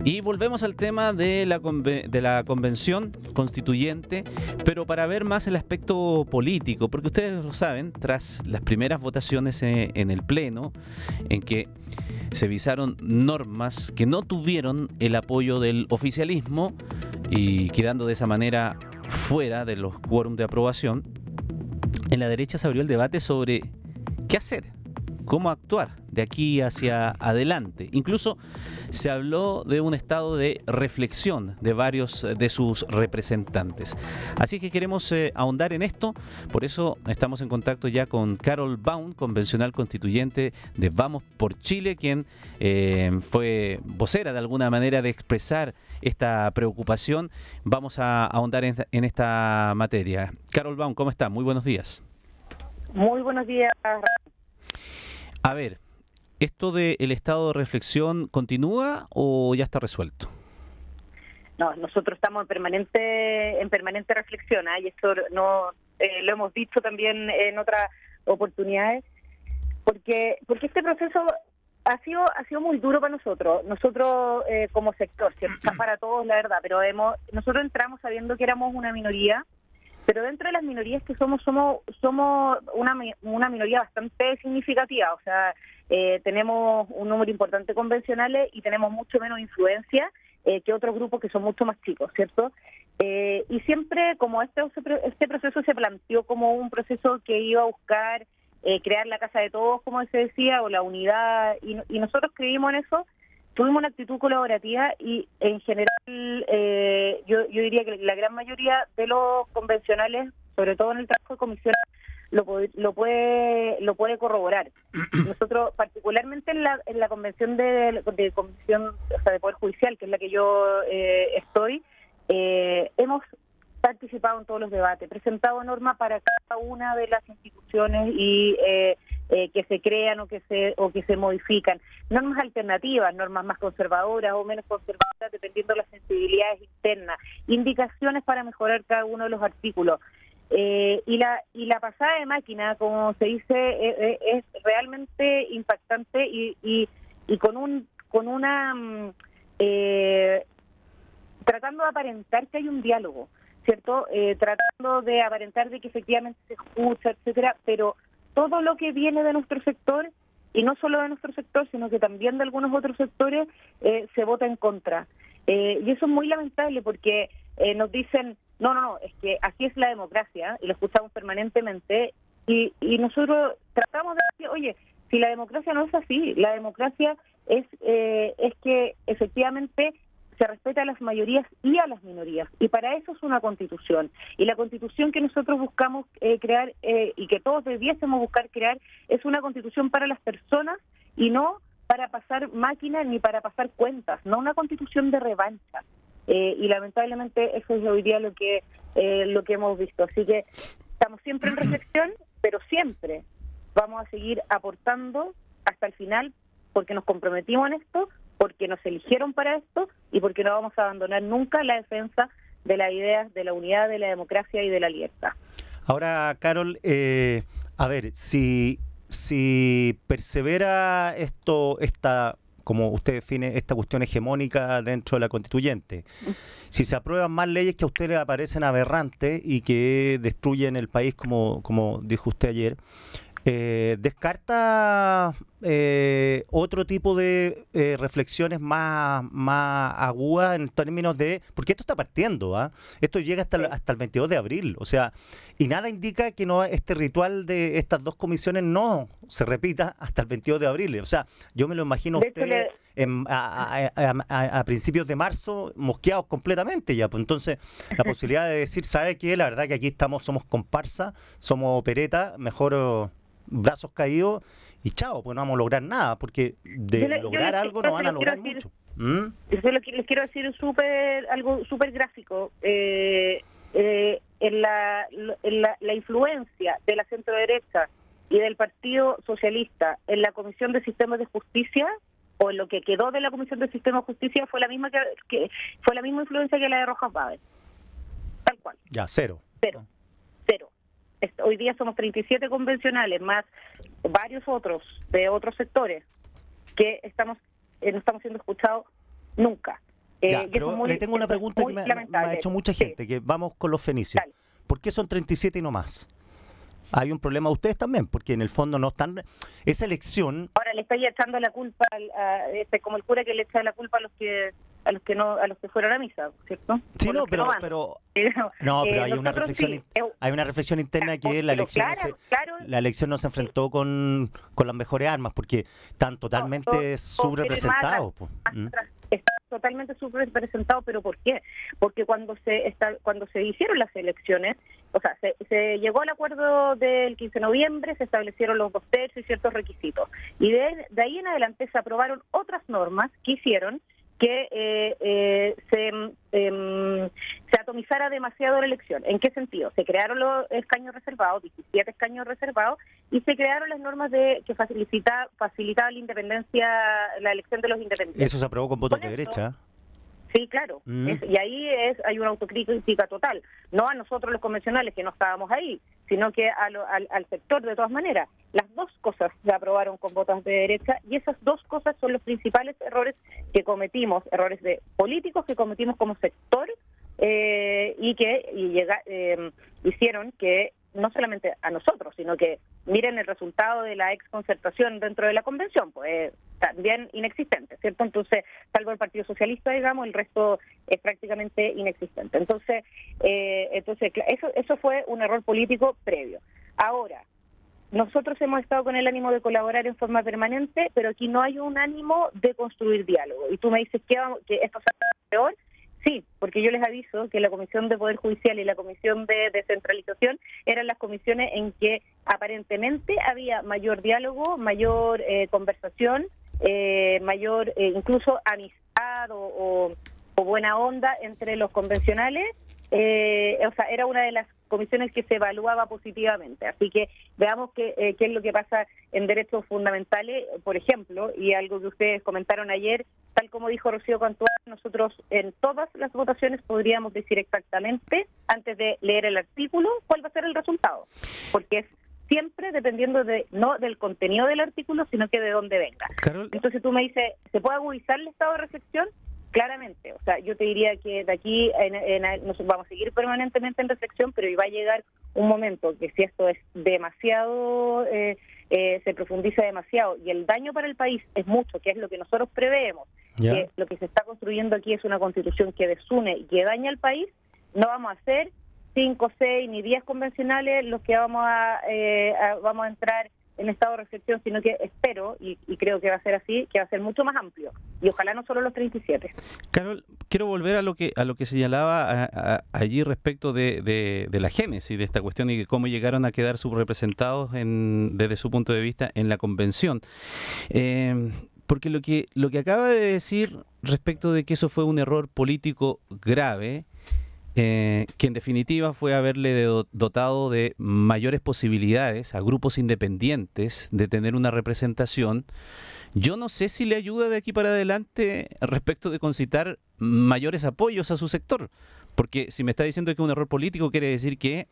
Y volvemos al tema de la convención constituyente, pero para ver más el aspecto político, porque ustedes lo saben, tras las primeras votaciones en el Pleno, en que se visaron normas que no tuvieron el apoyo del oficialismo y quedando de esa manera fuera de los quórum de aprobación, en la derecha se abrió el debate sobre qué hacer, cómo actuar de aquí hacia adelante. Incluso se habló de un estado de reflexión de varios de sus representantes. Así que queremos ahondar en esto, por eso estamos en contacto ya con Carol Baum, convencional constituyente de Vamos por Chile, quien fue vocera de alguna manera de expresar esta preocupación. Vamos a ahondar en esta materia. Carol Baum, ¿cómo está? Muy buenos días. Muy buenos días. A ver, ¿esto del estado de reflexión continúa o ya está resuelto? No, nosotros estamos en permanente reflexión, y esto no lo hemos dicho también en otras oportunidades, porque este proceso ha sido muy duro para nosotros como sector, ¿cierto? Está para todos, la verdad, pero nosotros entramos sabiendo que éramos una minoría. Pero dentro de las minorías que somos una minoría bastante significativa, o sea, tenemos un número importante de convencionales y tenemos mucho menos influencia que otros grupos que son mucho más chicos, ¿cierto? Y siempre como este proceso se planteó como un proceso que iba a buscar crear la casa de todos, como se decía, o la unidad, y nosotros creímos en eso. Tuvimos una actitud colaborativa y en general yo diría que la gran mayoría de los convencionales, sobre todo en el trabajo de comisión, lo puede corroborar. Nosotros, particularmente en la convención de comisión, o sea, de Poder Judicial, que es la que yo estoy, hemos participado en todos los debates, presentado normas para cada una de las instituciones y que se crean o que se modifican, normas alternativas, normas más conservadoras o menos conservadoras dependiendo de las sensibilidades internas, indicaciones para mejorar cada uno de los artículos. Y la pasada de máquina, como se dice, es realmente impactante y tratando de aparentar que hay un diálogo, ¿cierto? Tratando de aparentar de que efectivamente se escucha, etcétera, pero todo lo que viene de nuestro sector, y no solo de nuestro sector, sino que también de algunos otros sectores, se vota en contra. Y eso es muy lamentable porque nos dicen, no, es que así es la democracia, y lo escuchamos permanentemente, y nosotros tratamos de decir, oye, si la democracia no es así, la democracia es que efectivamente se respeta a las mayorías y a las minorías, y para eso es una constitución, y la constitución que nosotros buscamos crear y que todos debiésemos buscar crear es una constitución para las personas y no para pasar máquinas ni para pasar cuentas, no una constitución de revancha, y lamentablemente eso es hoy día lo que hemos visto, así que estamos siempre en reflexión, pero siempre vamos a seguir aportando hasta el final porque nos comprometimos en esto, porque nos eligieron para esto y porque no vamos a abandonar nunca la defensa de las ideas de la unidad, de la democracia y de la libertad. Ahora, Carol, a ver, si persevera como usted define, esta cuestión hegemónica dentro de la constituyente, si se aprueban más leyes que a usted le parecen aberrantes y que destruyen el país, como dijo usted ayer, ¿descarta otro tipo de reflexiones más agudas en términos de... Porque esto está partiendo, esto llega hasta el 22 de abril, o sea, y nada indica que este ritual de estas dos comisiones no se repita hasta el 22 de abril, o sea, yo me lo imagino usted a principios de marzo mosqueados completamente ya, pues entonces la posibilidad de decir, ¿sabe qué? La verdad que aquí somos comparsa, somos opereta, mejor... brazos caídos y chao, pues no vamos a lograr nada, porque lograr algo no van a lograr mucho. Yo les quiero decir algo súper gráfico. En la influencia de la centroderecha y del Partido Socialista en la Comisión de Sistemas de Justicia, o en lo que quedó de la Comisión de Sistemas de Justicia, fue la misma fue la misma influencia que la de Rojas Báez. Tal cual. Ya, cero. Hoy día somos 37 convencionales, más varios otros de otros sectores que no estamos siendo escuchados nunca. Pero le tengo una pregunta que me ha hecho mucha gente, que vamos con los fenicios. Dale. ¿Por qué son 37 y no más? Hay un problema de ustedes también, porque en el fondo no están... Esa elección... Ahora le estoy echando la culpa, como el cura que le echa la culpa a los que fueron a misa, ¿cierto? Sí, no, pero hay una reflexión interna que la elección no se enfrentó con las mejores armas, porque están totalmente subrepresentados. Está totalmente subrepresentado, pero ¿por qué? Porque cuando se hicieron las elecciones, o sea, se llegó al acuerdo del 15 de noviembre, se establecieron los 2/3 y ciertos requisitos. Y de ahí en adelante se aprobaron otras normas que hicieron que se atomizara demasiado la elección. ¿En qué sentido? Se crearon los escaños reservados, 17 escaños reservados, y se crearon las normas que facilitaba la independencia, la elección de los independientes. Eso se aprobó con votos de derecha. Sí, claro. Y ahí hay una autocrítica total. No a nosotros los convencionales, que no estábamos ahí, sino que al sector de todas maneras. Las dos cosas se aprobaron con votos de derecha, y esas dos cosas son los principales errores que cometimos, errores políticos que cometimos como sector, y que hicieron que no solamente a nosotros, sino que miren el resultado de la exconcertación dentro de la convención, pues también inexistente, ¿cierto? Entonces, salvo el Partido Socialista, digamos, el resto es prácticamente inexistente. Entonces eso fue un error político previo. Ahora, nosotros hemos estado con el ánimo de colaborar en forma permanente, pero aquí no hay un ánimo de construir diálogo. Y tú me dices que esto sea peor. Sí, porque yo les aviso que la Comisión de Poder Judicial y la Comisión de Descentralización eran las comisiones en que aparentemente había mayor diálogo, mayor conversación, mayor incluso amistad o buena onda entre los convencionales. O sea, era una de las comisiones que se evaluaba positivamente. Así que veamos qué es lo que pasa en derechos fundamentales, por ejemplo, y algo que ustedes comentaron ayer, tal como dijo Rocío Cantuán, nosotros en todas las votaciones podríamos decir exactamente, antes de leer el artículo, cuál va a ser el resultado, porque es siempre dependiendo no del contenido del artículo, sino que de dónde venga. Carol. Entonces tú me dices, ¿se puede agudizar el estado de reflexión? Claramente, o sea, yo te diría que de aquí nos vamos a seguir permanentemente en reflexión, pero va a llegar un momento que si esto es demasiado, se profundiza demasiado y el daño para el país es mucho, que es lo que nosotros preveemos, que lo que se está construyendo aquí es una constitución que desune y que daña al país, no vamos a hacer 5, 6 ni 10 convencionales los que vamos a entrar en estado de reflexión, sino que espero, y creo que va a ser así, que va a ser mucho más amplio, y ojalá no solo los 37. Carol, quiero volver a lo que señalaba allí respecto de la génesis de esta cuestión y cómo llegaron a quedar subrepresentados desde su punto de vista en la convención. Porque lo que acaba de decir respecto de que eso fue un error político grave, que en definitiva fue haberle dotado de mayores posibilidades a grupos independientes de tener una representación, yo no sé si le ayuda de aquí para adelante respecto de concitar mayores apoyos a su sector, porque si me está diciendo que es un error político, quiere decir que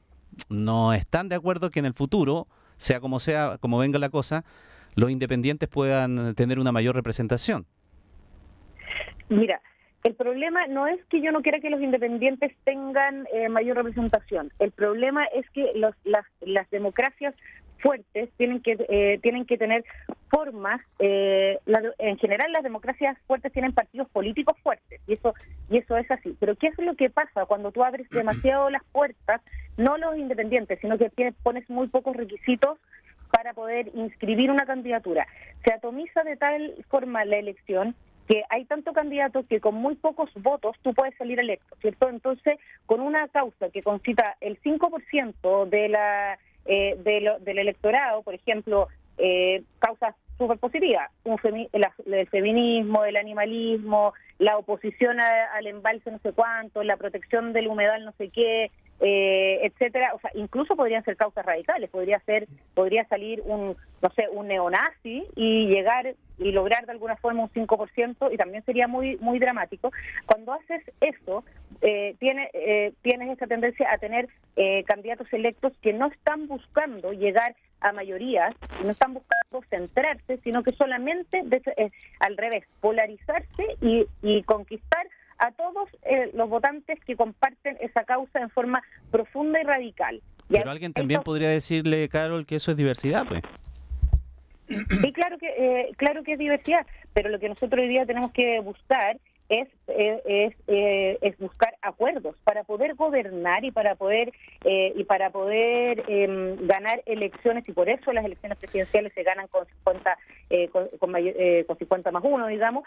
no están de acuerdo que en el futuro, sea, como venga la cosa, los independientes puedan tener una mayor representación. Mira, el problema no es que yo no quiera que los independientes tengan mayor representación. El problema es que las democracias fuertes tienen que tener formas. En general, las democracias fuertes tienen partidos políticos fuertes y eso es así. Pero ¿qué es lo que pasa cuando tú abres demasiado las puertas? No los independientes, sino que pones muy pocos requisitos para poder inscribir una candidatura. Se atomiza de tal forma la elección que hay tanto candidatos que con muy pocos votos tú puedes salir electo, ¿cierto? Entonces, con una causa que concita el 5% del electorado, por ejemplo, causas súper positivas, el feminismo, el animalismo, la oposición al embalse no sé cuánto, la protección del humedal no sé qué, etcétera, o sea, incluso podrían ser causas radicales, podría salir un neonazi y llegar y lograr de alguna forma un 5%, y también sería muy muy dramático. Cuando haces eso, tienes esta tendencia a tener candidatos electos que no están buscando llegar a mayorías, no están buscando centrarse, sino que solamente al revés, polarizarse y conquistar a todos los votantes que comparten esa causa en forma profunda y radical. Pero alguien también podría decirle, Carol, que eso es diversidad, pues. Sí, claro que es diversidad, pero lo que nosotros hoy día tenemos que buscar es buscar acuerdos para poder gobernar y para poder ganar elecciones, y por eso las elecciones presidenciales se ganan con 50 más 1, digamos.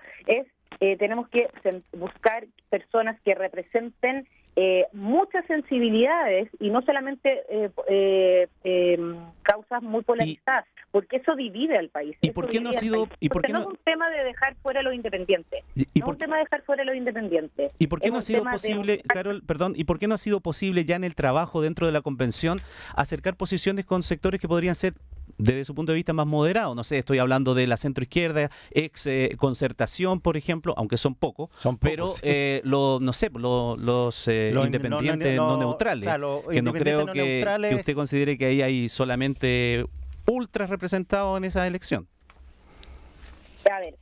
Tenemos que buscar personas que representen muchas sensibilidades y no solamente causas muy polarizadas, porque eso divide al país. ¿Y por qué no ha sido? ¿Y por qué no es un tema de dejar fuera a los independientes? No es un tema de dejar fuera a los independientes. ¿Y por qué no ha sido posible, Carol, perdón, y por qué no ha sido posible ya en el trabajo dentro de la convención acercar posiciones con sectores que podrían ser, desde su punto de vista, más moderados? No sé, estoy hablando de la centroizquierda, ex concertación, por ejemplo, aunque son pocos, pero sí. Los independientes no neutrales, claro, que no creo que usted considere que ahí hay solamente ultras representados en esa elección. A ver,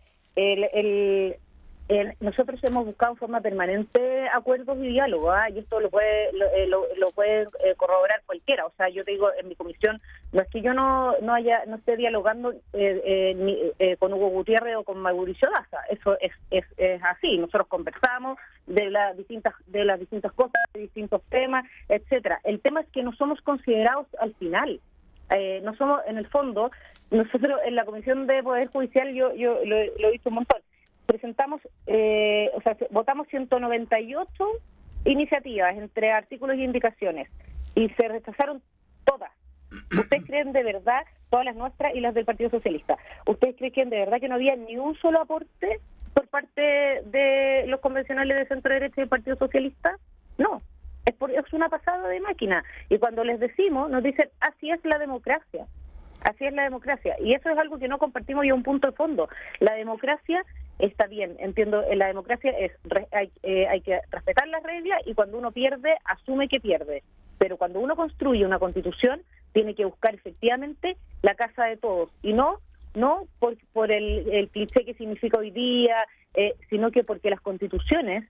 nosotros hemos buscado en forma permanente acuerdos y diálogos, y esto lo puede corroborar cualquiera. O sea, yo te digo, en mi comisión no es que yo no esté dialogando con Hugo Gutiérrez o con Mauricio Daza. Eso es así. Nosotros conversamos de las distintas cosas, de distintos temas, etcétera. El tema es que no somos considerados al final. No somos, en el fondo, nosotros en la Comisión de Poder Judicial, yo lo he visto un montón, presentamos, votamos 198 iniciativas entre artículos y indicaciones, y se rechazaron todas. ¿Ustedes creen de verdad, todas las nuestras y las del Partido Socialista, ustedes creen de verdad que no había ni un solo aporte por parte de los convencionales de centro derecha y del Partido Socialista? No. Es una pasada de máquina, y cuando les decimos, nos dicen, así es la democracia, y eso es algo que no compartimos, y es un punto de fondo. La democracia está bien, entiendo, la democracia hay que respetar las reglas, y cuando uno pierde, asume que pierde, pero cuando uno construye una constitución, tiene que buscar efectivamente la casa de todos, y no por el cliché que significa hoy día, sino que porque las constituciones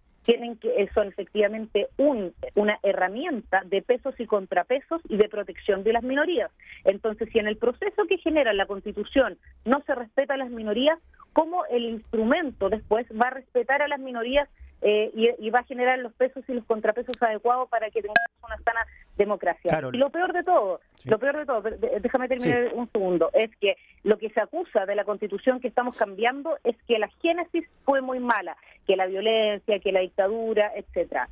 son efectivamente una herramienta de pesos y contrapesos y de protección de las minorías. Entonces, si en el proceso que genera la Constitución no se respeta a las minorías, ¿cómo el instrumento después va a respetar a las minorías y va a generar los pesos y los contrapesos adecuados para que tengamos una sana democracia? Carol. Y lo peor de todo, déjame terminar un segundo, es que lo que se acusa de la Constitución que estamos cambiando es que la génesis fue muy mala, que la violencia, que la dictadura, etcétera.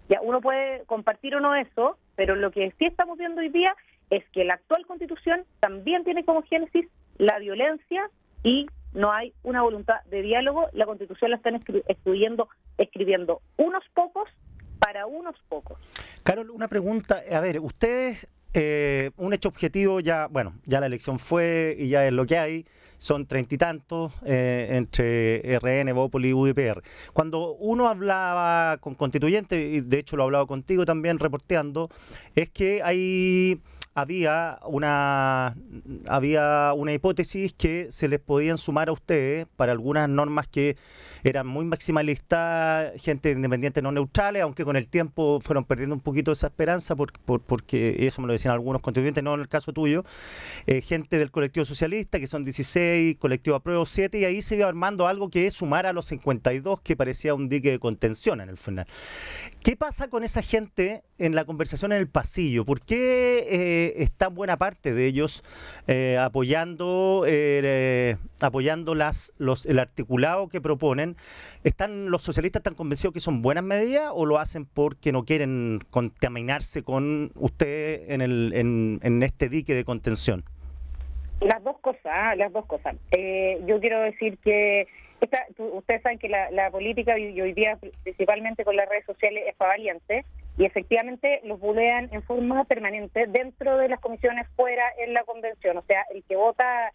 Ya uno puede compartir o no eso, pero lo que sí estamos viendo hoy día es que la actual Constitución también tiene como génesis la violencia, y no hay una voluntad de diálogo. La Constitución la están escribiendo unos pocos para unos pocos. Carol, una pregunta. A ver, ustedes, un hecho objetivo, ya la elección fue y ya es lo que hay, son 30 y tantos entre RN, Bópoli y UDPR. Cuando uno hablaba con constituyentes, y de hecho lo he hablado contigo también reporteando, es que había una hipótesis que se les podían sumar a ustedes para algunas normas que eran muy maximalistas, gente independiente no neutrales, aunque con el tiempo fueron perdiendo un poquito esa esperanza, porque eso me lo decían algunos contribuyentes, no en el caso tuyo, gente del colectivo socialista, que son 16, colectivo Apruebo 7, y ahí se iba armando algo que es sumar a los 52, que parecía un dique de contención en el final. ¿Qué pasa con esa gente en la conversación en el pasillo? ¿Por qué está buena parte de ellos apoyando el articulado que proponen? ¿Están los socialistas tan convencidos que son buenas medidas, o lo hacen porque no quieren contaminarse con usted en este dique de contención? Las dos cosas. Yo quiero decir que ustedes saben que la política y hoy día, principalmente con las redes sociales, es valiente, y efectivamente los bulean en forma permanente dentro de las comisiones, fuera en la convención. O sea, el que vota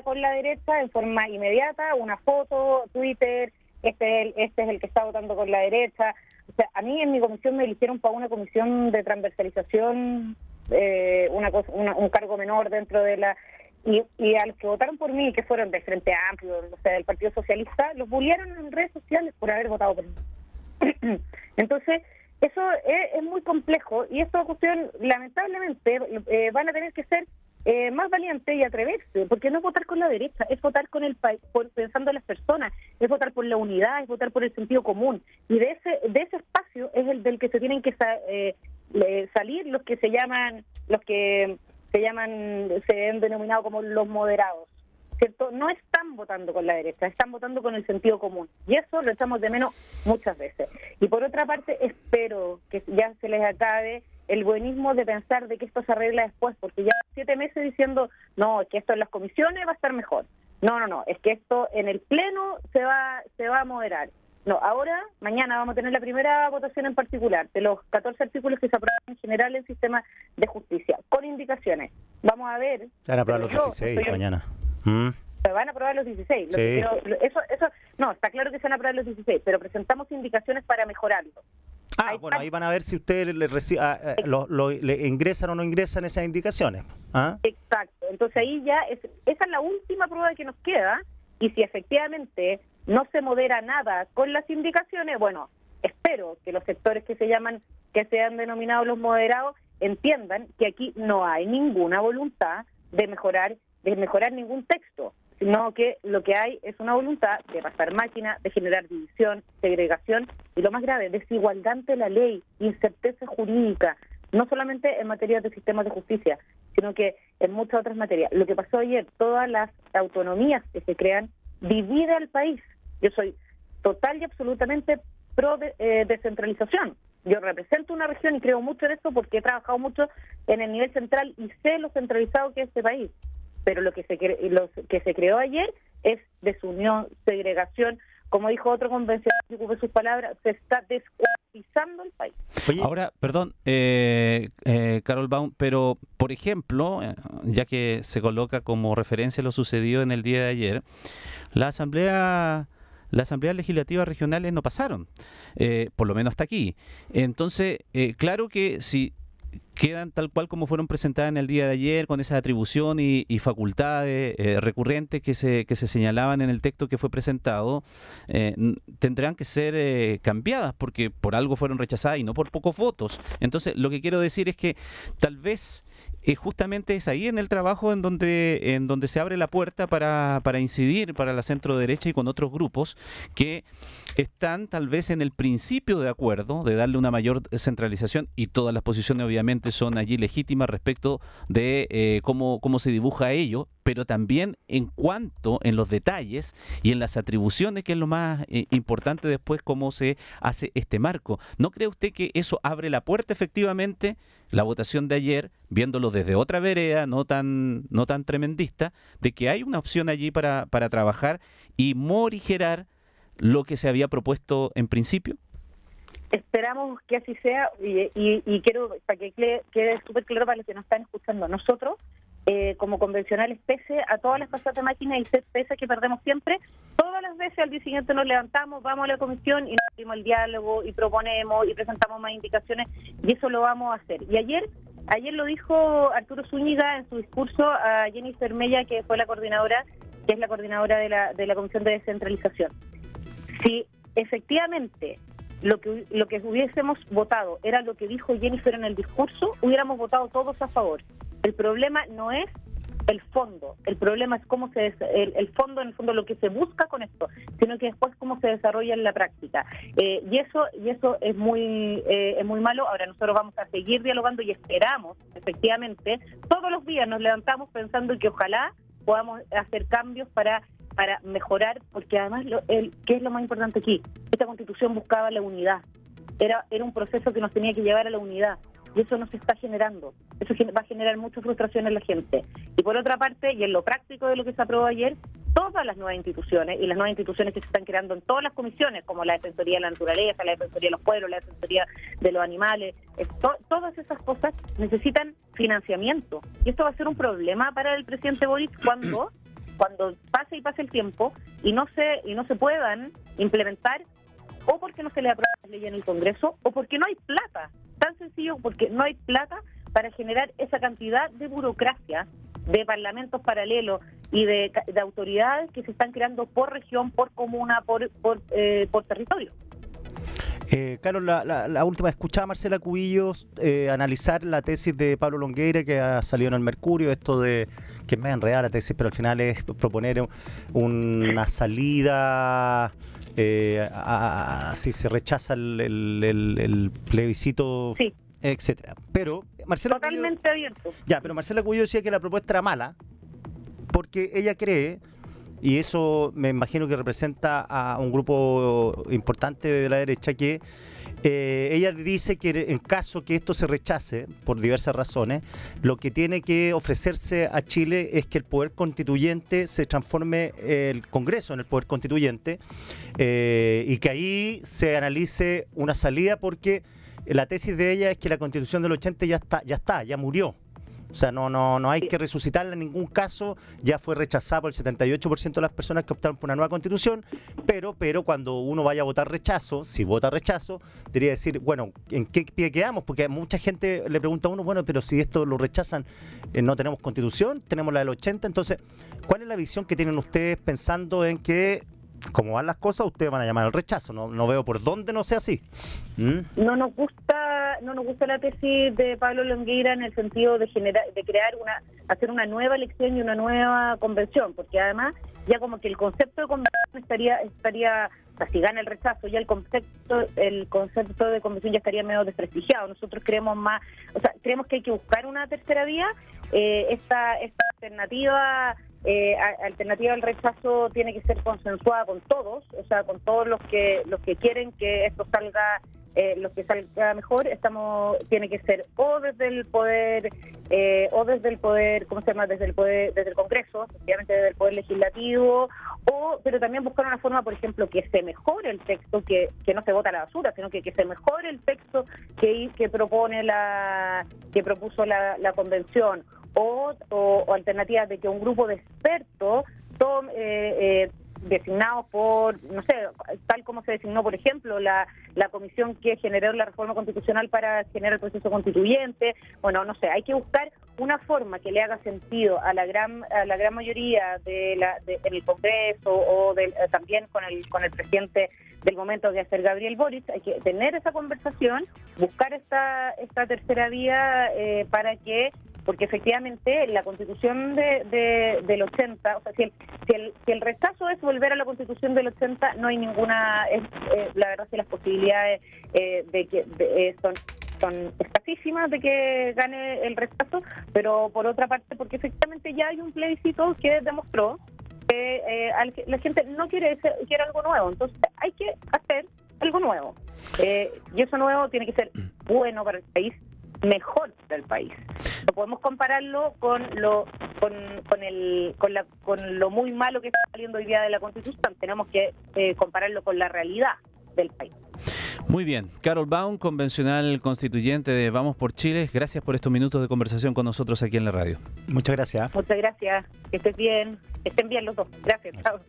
con la derecha en forma inmediata, una foto, Twitter, este es el que está votando con la derecha. O sea, a mí en mi comisión me eligieron para una comisión de transversalización, un cargo menor dentro de la... Y a los que votaron por mí, que fueron de Frente Amplio, o sea, del Partido Socialista, los bullearon en redes sociales por haber votado por mí. Entonces, eso es muy complejo y esta cuestión, lamentablemente, van a tener que ser más valientes y atreverse, porque no es votar con la derecha, es votar con el país, pensando en las personas, es votar por la unidad, es votar por el sentido común. Y de ese espacio es el del que se tienen que salir los que se han denominado como los moderados, ¿cierto? No están votando con la derecha, están votando con el sentido común. Y eso lo echamos de menos muchas veces. Y por otra parte, espero que ya se les acabe el buenismo de pensar de que esto se arregla después, porque ya 7 meses diciendo, no, es que esto en las comisiones va a estar mejor. No, es que esto en el Pleno se va a moderar. No, ahora, mañana vamos a tener la primera votación en particular de los 14 artículos que se aprueban en general en el sistema de justicia, con indicaciones. Vamos a ver... Se van a aprobar los 16 mañana. Se van a aprobar los 16. Sí. No, está claro que se van a aprobar los 16, pero presentamos indicaciones para mejorarlo. Ahí van a ver si ustedes le ingresan o no ingresan esas indicaciones. Exacto. Entonces ahí ya, esa es la última prueba que nos queda, y si efectivamente no se modera nada con las indicaciones, bueno, espero que los sectores que se han denominado los moderados entiendan que aquí no hay ninguna voluntad de mejorar ningún texto, sino que lo que hay es una voluntad de pasar máquina, de generar división, segregación y, lo más grave, desigualdad ante la ley, incerteza jurídica, no solamente en materia de sistemas de justicia, sino que en muchas otras materias. Lo que pasó ayer, todas las autonomías que se crean, divide al país. Yo soy total y absolutamente pro descentralización. Yo represento una región y creo mucho en esto porque he trabajado mucho en el nivel central y sé lo centralizado que es este país. Pero lo que se creó ayer es desunión, segregación. Como dijo otro convencional, que ocupé sus palabras, se está descuartizando el país. Oye. Ahora, perdón, Carol Baum, pero, por ejemplo, ya que se coloca como referencia lo sucedido en el día de ayer, las asambleas legislativas regionales no pasaron, por lo menos hasta aquí. Entonces, claro que si quedan tal cual como fueron presentadas en el día de ayer, con esa atribución y facultades recurrentes que se señalaban en el texto que fue presentado, tendrán que ser cambiadas, porque por algo fueron rechazadas y no por pocos votos. Entonces, lo que quiero decir es que tal vez justamente es ahí en el trabajo en donde se abre la puerta para incidir para la centro derecha y con otros grupos que están tal vez en el principio de acuerdo de darle una mayor centralización, y todas las posiciones obviamente son allí legítimas respecto de cómo se dibuja ello, pero también en los detalles y en las atribuciones, que es lo más importante después, cómo se hace este marco. ¿No cree usted que eso abre la puerta efectivamente, la votación de ayer, viéndolo desde otra vereda, no tan tremendista, de que hay una opción allí para trabajar y morigerar lo que se había propuesto en principio? Esperamos que así sea, y quiero, para que quede súper claro para los que nos están escuchando, nosotros, como convencionales, pese a todas las pasadas de máquina y pese a que perdemos siempre, todas las veces al día siguiente nos levantamos, vamos a la comisión y nos abrimos el diálogo y proponemos y presentamos más indicaciones, y eso lo vamos a hacer. Y ayer lo dijo Arturo Zúñiga en su discurso a Jennifer Mella, que fue la coordinadora, que es la coordinadora de la Comisión de Descentralización. Si efectivamente lo que hubiésemos votado era lo que dijo Jennifer en el discurso, hubiéramos votado todos a favor. El problema no es el fondo, el problema es cómo el fondo, en el fondo, lo que se busca con esto, sino que después cómo se desarrolla en la práctica. Y eso es muy malo. Ahora nosotros vamos a seguir dialogando y esperamos, efectivamente, todos los días nos levantamos pensando que ojalá podamos hacer cambios para mejorar, porque además, ¿qué es lo más importante aquí? Esta Constitución buscaba la unidad. Era un proceso que nos tenía que llevar a la unidad, y eso no se está generando. Eso va a generar mucha frustración en la gente. Y por otra parte, y en lo práctico de lo que se aprobó ayer, todas las nuevas instituciones, y las nuevas instituciones que se están creando en todas las comisiones, como la Defensoría de la Naturaleza, la Defensoría de los Pueblos, la Defensoría de los Animales, todas esas cosas necesitan financiamiento. Y esto va a ser un problema para el presidente Boric cuando pase el tiempo y no se puedan implementar, o porque no se le aprueba la ley en el Congreso, o porque no hay plata. Tan sencillo, porque no hay plata para generar esa cantidad de burocracia, de parlamentos paralelos y de autoridades que se están creando por región, por comuna, por territorio. Carlos, la última, escuchaba a Marcela Cubillos analizar la tesis de Pablo Longueira que ha salido en el Mercurio, esto de que es medio enredada la tesis, pero al final es proponer una salida si se rechaza el plebiscito, Sí, etcétera. Pero Marcela totalmente abierto. pero Marcela Cubillos decía que la propuesta era mala porque ella cree, y eso me imagino que representa a un grupo importante de la derecha, que ella dice que en caso que esto se rechace, por diversas razones, lo que tiene que ofrecerse a Chile es que el poder constituyente se transforme el Congreso en el poder constituyente y que ahí se analice una salida, porque la tesis de ella es que la Constitución del 80 ya murió. O sea, no hay que resucitarla en ningún caso, ya fue rechazada por el 78% de las personas que optaron por una nueva constitución, pero cuando uno vaya a votar rechazo, si vota rechazo, debería decir, bueno, ¿en qué pie quedamos? Porque mucha gente le pregunta a uno, bueno, pero si esto lo rechazan, no tenemos constitución, tenemos la del 80, entonces, ¿cuál es la visión que tienen ustedes pensando en que, como van las cosas, ustedes van a llamar al rechazo? No veo por dónde no sea así. No nos gusta la tesis de Pablo Longueira en el sentido de hacer una nueva elección y una nueva convención, porque además ya como que el concepto de convención estaría o sea, si gana el rechazo, ya el concepto de convención ya estaría medio desprestigiado. Nosotros creemos creemos que hay que buscar una tercera vía. Esta alternativa al rechazo tiene que ser consensuada con todos, o sea, con todos los que quieren que esto salga, los que salga mejor. Tiene que ser desde el poder, ¿cómo se llama? Desde el Congreso, efectivamente desde el poder legislativo, pero también buscar una forma, por ejemplo, que se mejore el texto, que no se vota a la basura, sino que se mejore el texto que propuso la convención, o alternativas de que un grupo de expertos designados por, no sé, tal como se designó, por ejemplo, la comisión que generó la reforma constitucional para generar el proceso constituyente. Bueno, no sé, hay que buscar una forma que le haga sentido a la gran mayoría en el Congreso, también con el presidente del momento, que es el Gabriel Boric. Hay que tener esa conversación, buscar esta tercera vía porque efectivamente la Constitución del 80, o sea, si el rechazo es volver a la Constitución del 80, no hay ninguna, la verdad es que las posibilidades son escasísimas de que gane el rechazo, pero por otra parte, porque efectivamente ya hay un plebiscito que demostró que la gente no quiere algo nuevo, entonces hay que hacer algo nuevo, y eso nuevo tiene que ser bueno para el país, mejor para el país. No podemos compararlo con lo muy malo que está saliendo hoy día de la Constitución. Tenemos que compararlo con la realidad del país. Muy bien. Carol Baum, convencional constituyente de Vamos por Chile, gracias por estos minutos de conversación con nosotros aquí en la radio. Muchas gracias. Muchas gracias. Que estén bien los dos. Gracias. Chao.